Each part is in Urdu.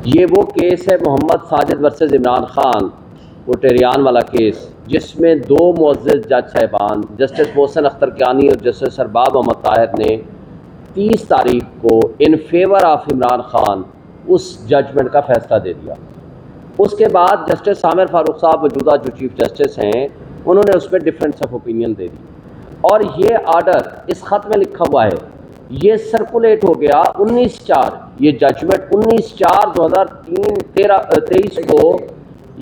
یہ وہ کیس ہے محمد ساجد ورسز عمران خان، وہ ٹیریان والا کیس، جس میں دو معزز جج صاحبان جسٹس محسن اختر کیانی اور جسٹس ارباب محمد طاہر نے 30 تاریخ کو in favour of Imran Khan اس ججمنٹ کا فیصلہ دے دیا۔ اس کے بعد جسٹس عامر فاروق صاحب موجودہ جو چیف جسٹس ہیں، انہوں نے اس پہ ڈفرینس آف اوپینین دے دی، اور یہ آرڈر اس خط میں لکھا ہوا ہے، یہ سرکولیٹ ہو گیا 19/4، یہ ججمنٹ 19/4/2023 کو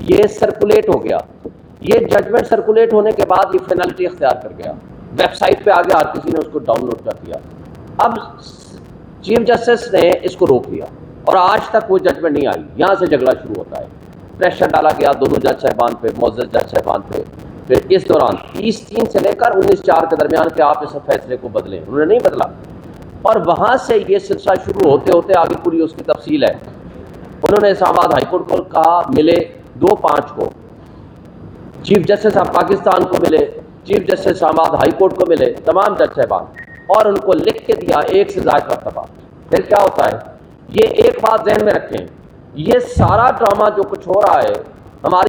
یہ سرکولیٹ ہو گیا۔ یہ ججمنٹ سرکولیٹ ہونے کے بعد یہ فینلٹی اختیار کر گیا، ویب سائٹ پہ آ گیا، ہر کسی نے اس کو ڈاؤن لوڈ کر دیا۔ اب چیف جسٹس نے اس کو روک لیا اور آج تک وہ ججمنٹ نہیں آئی، یہاں سے جھگڑا شروع ہوتا ہے، پریشر ڈالا گیا دونوں جج صاحبان پہ، معزز جج صاحبان پہ۔ پھر اس دوران 30/3 سے لے کر 19/4 کے درمیان کہ آپ اس فیصلے کو بدلیں، انہوں نے نہیں بدلا، اور وہاں سے یہ سلسلہ شروع ہوتے ہوتے آگے پوری اس کی تفصیل ہے۔ انہوں نے اسلام آباد ہائی کورٹ کو کہا ملے 2/5 کو، چیف جسٹس آف پاکستان کو ملے، چیف جسٹس اسلام آباد ہائی کورٹ کو ملے، تمام جج صاحبان، اور ان کو لکھ کے دیا 1 سے زائد مرتبہ۔ پھر کیا ہوتا ہے، یہ ایک بات ذہن میں رکھیں، یہ سارا ڈرامہ جو کچھ ہو رہا ہے ہماری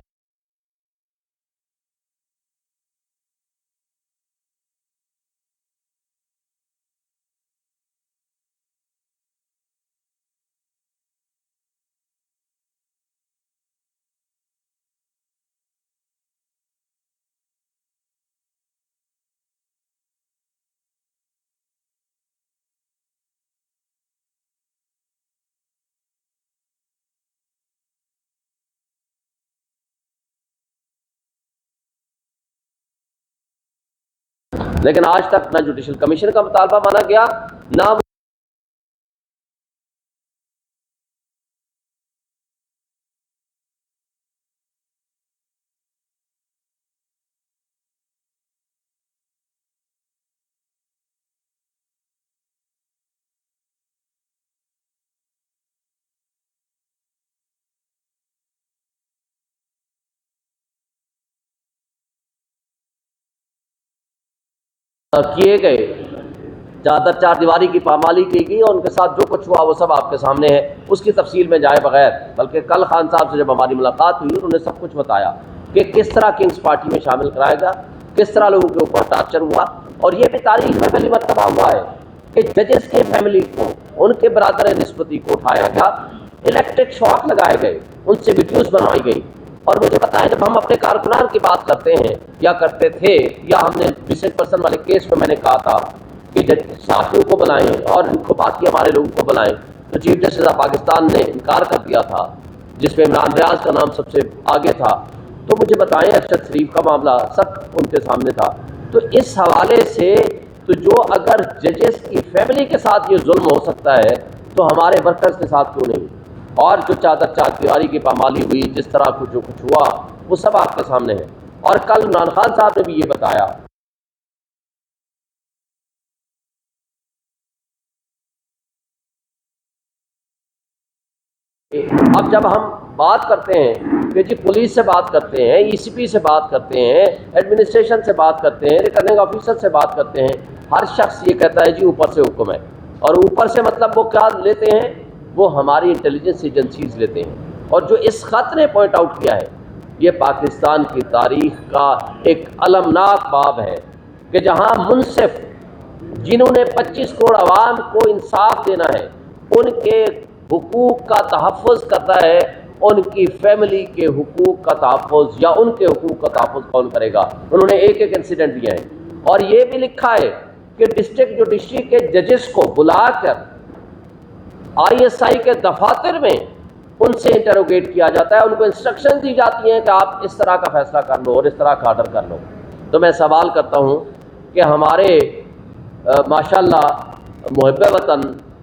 لیکن آج تک نہ جوڈیشل کمیشن کا مطالبہ مانا گیا، نہ کیے گئے چادر چار دیواری کی پامالی کی گئی، اور ان کے ساتھ جو کچھ ہوا وہ سب آپ کے سامنے ہے، اس کی تفصیل میں جائے بغیر، بلکہ کل خان صاحب سے جب ہماری ملاقات ہوئی انہوں نے سب کچھ بتایا کہ کس طرح کنگز پارٹی میں شامل کرایا گیا، کس طرح لوگوں کے اوپر ٹارچر ہوا، اور یہ بھی تاریخ میں پہلی مرتبہ ہوا ہے کہ ججز کے فیملی کو، ان کے برادر نسبتی کو اٹھایا گیا، الیکٹرک شاک لگائے گئے، ان سے ویڈیوز بنائی گئی۔ اور مجھے پتا ہے جب ہم اپنے کارکنان کی بات کرتے ہیں یا کرتے تھے، یا ہم نے مسنگ پرسن والے کیس میں نے کہا تھا کہ ساتھیوں کو بلائیں اور ان کو باقی ہمارے لوگوں کو بلائیں، تو چیف جسٹس آف پاکستان نے انکار کر دیا تھا، جس میں عمران ریاض کا نام سب سے آگے تھا۔ تو مجھے بتائیں ارشد شریف کا معاملہ سب ان کے سامنے تھا۔ تو اس حوالے سے تو جو اگر ججز کی فیملی کے ساتھ یہ ظلم ہو سکتا ہے تو ہمارے ورکرز کے ساتھ کیوں نہیں؟ اور جو چادر چار دیواری کی پامالی ہوئی، جس طرح کو جو کچھ ہوا وہ سب آپ کے سامنے ہے، اور کل عمران خان صاحب نے بھی یہ بتایا۔ اب جب ہم بات کرتے ہیں کہ جی پولیس سے بات کرتے ہیں، ای سی پی سے بات کرتے ہیں، ایڈمنسٹریشن سے بات کرتے ہیں، ریٹرننگ آفیسر سے بات کرتے ہیں، ہر شخص یہ کہتا ہے جی اوپر سے حکم ہے، اور اوپر سے مطلب وہ کیا لیتے ہیں، وہ ہماری انٹیلیجنس ایجنسیز لیتے ہیں۔ اور جو اس خط نے پوائنٹ آؤٹ کیا ہے، یہ پاکستان کی تاریخ کا ایک المناک باب ہے کہ جہاں منصف جنہوں نے 25 کروڑ عوام کو انصاف دینا ہے، ان کے حقوق کا تحفظ کرتا ہے، ان کی فیملی کے حقوق کا تحفظ یا ان کے حقوق کا تحفظ کون کرے گا؟ انہوں نے ایک ایک انسیڈنٹ دیا ہے، اور یہ بھی لکھا ہے کہ ڈسٹرکٹ جوڈیشری کے ججز کو بلا کر آئی ایس آئی کے دفاتر میں ان سے انٹروگیٹ کیا جاتا ہے، ان کو انسٹرکشن دی جاتی ہیں کہ آپ اس طرح کا فیصلہ کر لو اور اس طرح کا آرڈر کر لو۔ تو میں سوال کرتا ہوں کہ ہمارے ماشاءاللہ محب وطن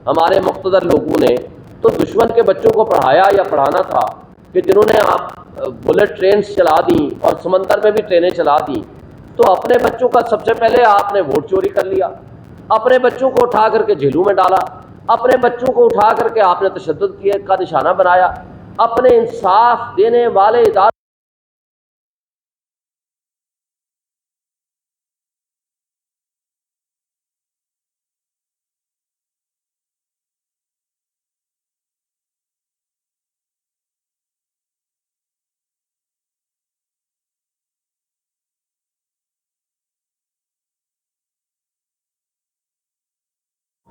ہمارے مقتدر لوگوں نے تو دشمن کے بچوں کو پڑھایا یا پڑھانا تھا کہ جنہوں نے آپ بلٹ ٹرینز چلا دیں اور سمندر میں بھی ٹرینیں چلا دیں، تو اپنے بچوں کا سب سے پہلے آپ نے ووٹ چوری کر لیا، اپنے بچوں کو اٹھا کر کے جیلوں میں ڈالا، اپنے بچوں کو اٹھا کر کے آپ نے تشدد کیے کا نشانہ بنایا، اپنے انصاف دینے والے ادارے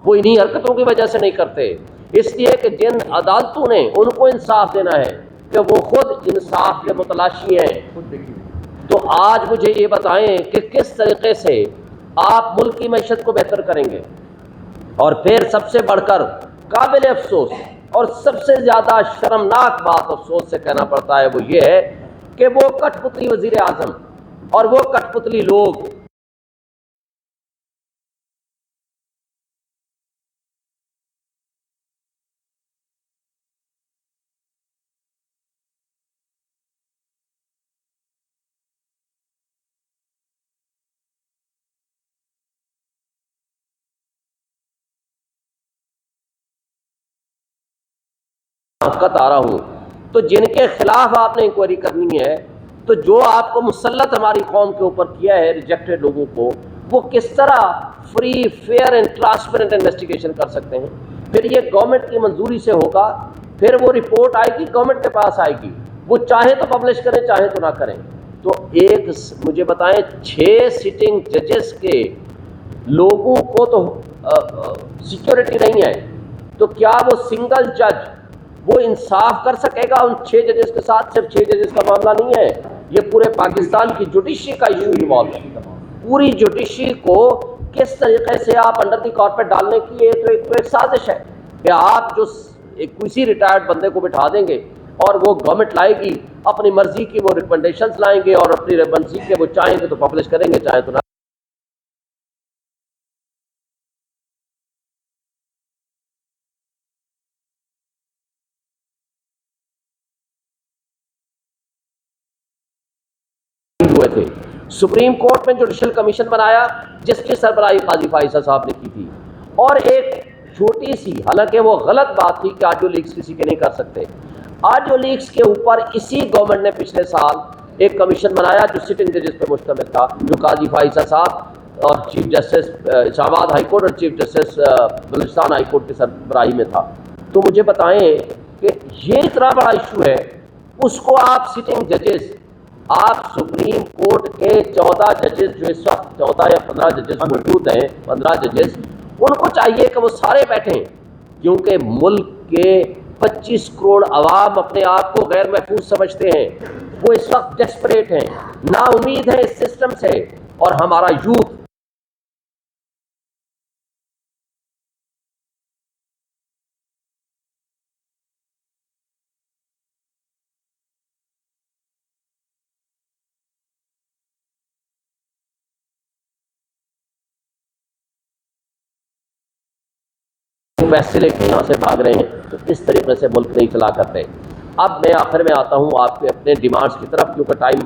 وہ انہی حرکتوں کی وجہ سے نہیں کرتے، اس لیے کہ جن عدالتوں نے ان کو انصاف دینا ہے کہ وہ خود انصاف کے متلاشی ہیں۔ تو آج مجھے یہ بتائیں کہ کس طریقے سے آپ ملک کی معیشت کو بہتر کریں گے؟ اور پھر سب سے بڑھ کر قابل افسوس اور سب سے زیادہ شرمناک بات افسوس سے کہنا پڑتا ہے وہ یہ ہے کہ وہ کٹ پتلی وزیر اعظم اور وہ کٹ پتلی لوگ حقت آ رہا ہوں، تو جن کے خلاف آپ نے انکوائری کرنی ہے، تو جو آپ کو مسلط ہماری قوم کے اوپر کیا ہے ریجیکٹڈ لوگوں کو، وہ کس طرح free fair and transparent investigation کر سکتے ہیں؟ پھر یہ گورنمنٹ کی منظوری سے ہوگا، پھر وہ رپورٹ آئے گی گورنمنٹ کے پاس آئے گی، وہ چاہے تو پبلش کریں چاہے تو نہ کریں۔ تو ایک مجھے بتائیں 6 سٹنگ ججز کے لوگوں کو تو سیکیورٹی نہیں ہے، تو کیا وہ سنگل جج وہ انصاف کر سکے گا ان 6 ججز کے ساتھ؟ صرف 6 ججز کا معاملہ نہیں ہے، یہ پورے پاکستان کی جوڈیشری کا ایشو انوالو ہے۔ پوری جوڈیشری کو کس طریقے سے آپ انڈر دی کارپیٹ ڈالنے کی یہ تو ایک سازش ہے کہ آپ جو ایک کسی ریٹائرڈ بندے کو بٹھا دیں گے اور وہ گورنمنٹ لائے گی اپنی مرضی کی، وہ ریکمنڈیشنز لائیں گے اور اپنی مرضی کے وہ چاہیں گے تو پبلش کریں گے چاہیں تو نہ۔ ہوئے تھے سپریم کورٹ میں جوڈیشل کمیشن بنایا جس کی سربراہی قاضی فائزہ صاحب نے کی تھی، اور ایک چھوٹی سی، حالانکہ وہ غلط بات تھی کہ آڈیو لیکس کسی کے نہیں کر سکتے، آڈیو لیکس کے اوپر اسی گورنمنٹ نے پچھلے سال ایک کمیشن بنایا جو سٹنگ ججز پہ مشتمل تھا، جو قاضی فائزہ صاحب اور چیف جسٹس اسلام آباد ہائی کورٹ اور chief justice Balochistan high court کی سربراہی میں تھا۔ تو مجھے بتائیں کہ یہ اتنا بڑا ایشو ہے، اس کو آپ سٹنگ ججز، آپ سپریم کورٹ کے 14 ججز جو اس وقت 14 یا 15 ججز موجود ہیں، 15 ججز، ان کو چاہیے کہ وہ سارے بیٹھیں، کیونکہ ملک کے 25 کروڑ عوام اپنے آپ کو غیر محفوظ سمجھتے ہیں، وہ اس وقت ڈیسپریٹ ہیں، نا امید ہیں اس سسٹم سے، اور ہمارا یوتھ پیسے لے کے یہاں سے بھاگ رہے ہیں، تو اس طریقے سے ملک نہیں چلا کرتے۔ اب میں آخر میں آتا ہوں آپ کے اپنے ڈیمانڈز کی طرف، کیونکہ ٹائم